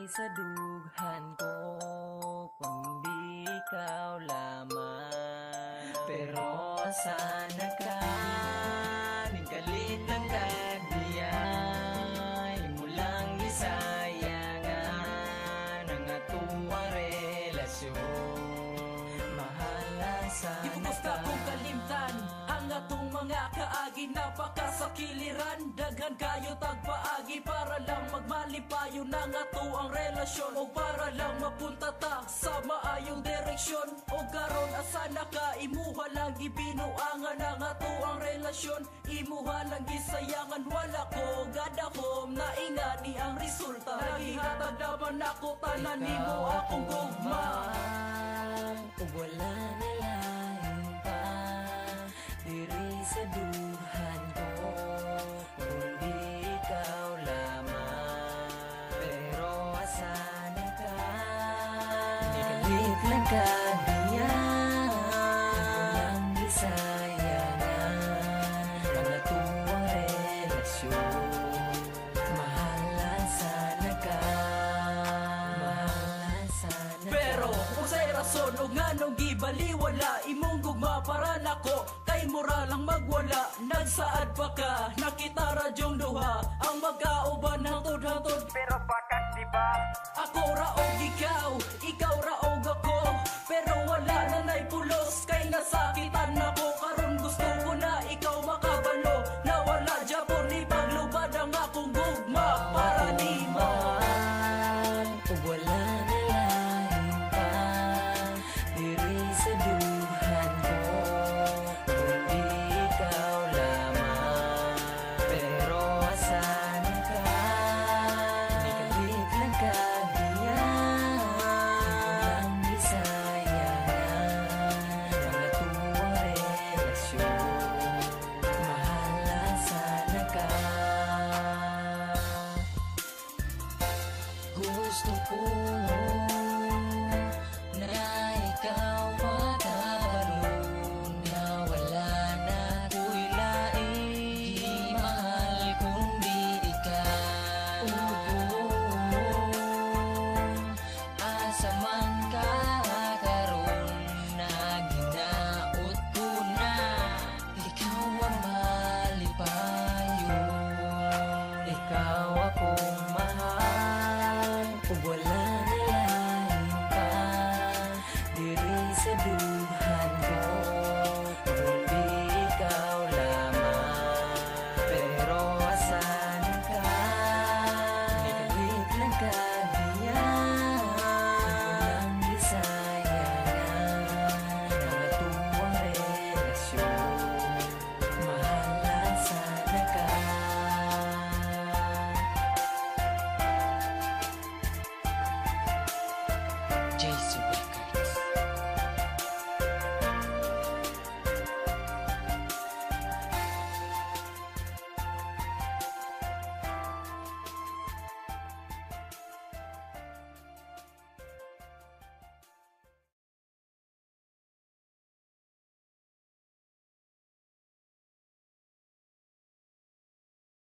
sa dughan ko, kundi ikaw lamang. Pero sana ka, ningkalit ng kadiyay, mulang isayangan ang atong relasyon. Mahala sana Di ko gusto kong kalimtan ang atong mga kaagi, napakasakiliran. Daghan kayo tagpaagi para lang magmalipayo ng ato ang relasyon, o para lang mapunta ta sa maayong direksyon. O karon asa na ka, imuha lang ibinuangan ang ato ang relasyon, imuha lang gisayangan. Wala ko gadahom na ingani ang resulta, nagihatag naman ako tanan nimo akong gugma. Ug wala na lain pa diri sa duhan ko, kundi ikaw lamang. Pero asan ka, nikalit lang ka diyan, walang gisayangan ang atong relasyon. Mahala sana ka, mahala sana ka. Pero kung sa'y rason o nganong gibaliwala imong gugma para nako, kay mura lang magwala. Nagsaad pa ka